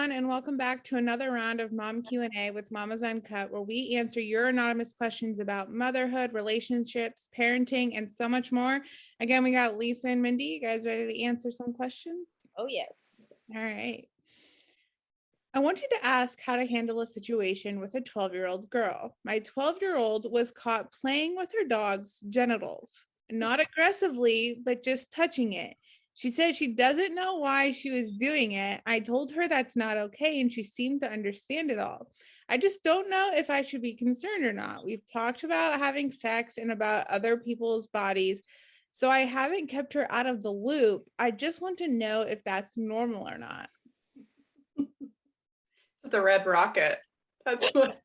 everyone, and welcome back to another round of Mom Q&A with Mamas Uncut, where we answer your anonymous questions about motherhood, relationships, parenting, and so much more. Again, we got Lisa and Mindy. You guys ready to answer some questions? Oh, yes. All right. I want you to ask how to handle a situation with a 12-year-old girl. My 12-year-old was caught playing with her dog's genitals, not aggressively, but just touching it. She said she doesn't know why she was doing it. I told her that's not okay, and she seemed to understand it all. I just don't know if I should be concerned or not. We've talked about having sex and about other people's bodies, so I haven't kept her out of the loop. I just want to know if that's normal or not. It's a red rocket. That's what.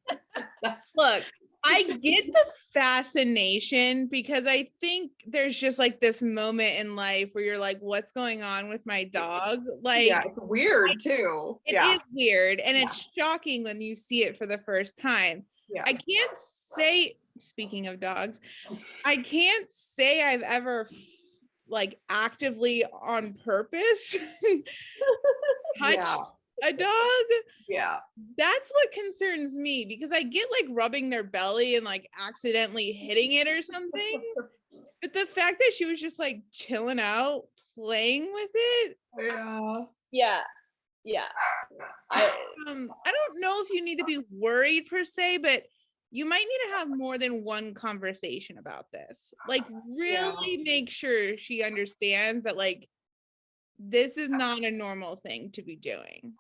Look, I get the fascination because I think there's just like this moment in life where you're like, what's going on with my dog? Like, yeah, it's weird too. It is weird, and it's shocking when you see it for the first time. Yeah. I can't say, speaking of dogs, I can't say I've ever like actively on purpose touched a dog. Yeah. That's what concerns me, because I get like rubbing their belly and like accidentally hitting it or something. But the fact that she was just like chilling out, playing with it. Yeah. I don't know if you need to be worried per se, but you might need to have more than one conversation about this. Like really make sure she understands that like this is not a normal thing to be doing.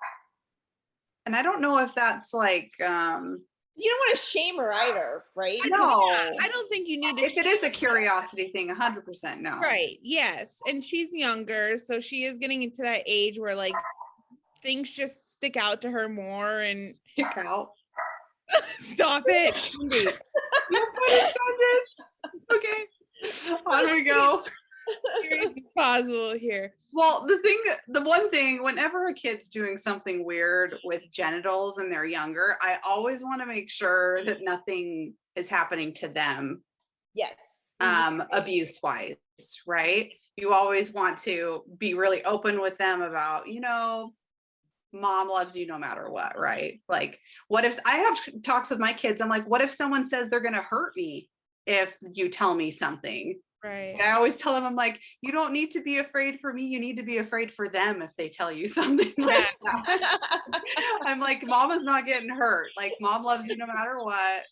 And I don't know if that's like you don't want to shame her either, right? No, I don't think you need to. If it is a curiosity thing, 100% no. Right. Yes. And she's younger, so she is getting into that age where like things just stick out to her more and stick out. Stop it. Okay. On we go. Possible here. Well, the one thing, whenever a kid's doing something weird with genitals and they're younger, I always want to make sure that nothing is happening to them. Yes. Abuse wise, right? You always want to be really open with them about, mom loves you no matter what, right? Like, what if I have talks with my kids? I'm like, what if someone says they're going to hurt me if you tell me something? Right. I always tell them, I'm like, you don't need to be afraid for me. You need to be afraid for them if they tell you something like that. I'm like, mama's not getting hurt. Like, mom loves you no matter what.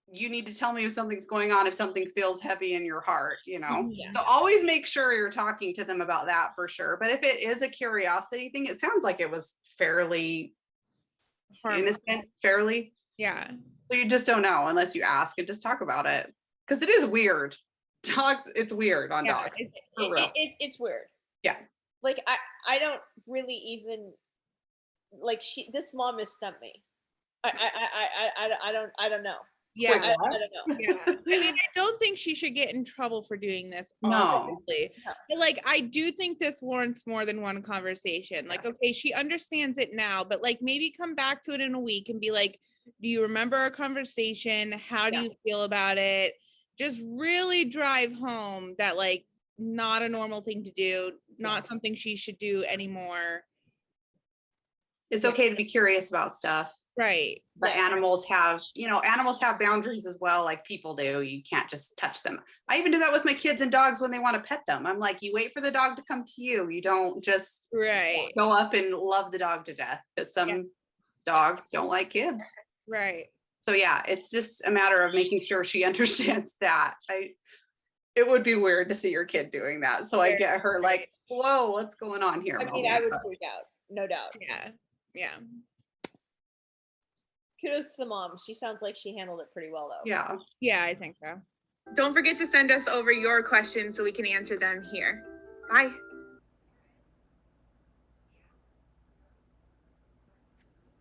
You need to tell me if something's going on, if something feels heavy in your heart, Yeah. So always make sure you're talking to them about that for sure. But if it is a curiosity thing, it sounds like it was fairly innocent, fairly. Yeah. So you just don't know unless you ask and just talk about it. Because it is weird. Dogs, it's weird on dogs. It's weird. Yeah. Like I don't really even like this mom has stumped me. I don't know. Yeah. I don't know. Yeah. I mean, I don't think she should get in trouble for doing this. No. Obviously. But like, I do think this warrants more than one conversation. Like, okay, she understands it now, but like maybe come back to it in a week and be like, do you remember our conversation? How do you feel about it? Just really drive home that like not a normal thing to do, not something she should do anymore. It's okay to be curious about stuff. Right. But animals have boundaries as well, like people do. You can't just touch them. I even do that with my kids and dogs when they want to pet them. I'm like, you wait for the dog to come to you. You don't just go up and love the dog to death, because some dogs don't like kids. Right. So yeah, it's just a matter of making sure she understands that. It would be weird to see your kid doing that. So I get her like, whoa, what's going on here? I mean, I would freak out, no doubt. Yeah. Yeah. Kudos to the mom. She sounds like she handled it pretty well, though. Yeah. Yeah, I think so. Don't forget to send us over your questions so we can answer them here. Bye.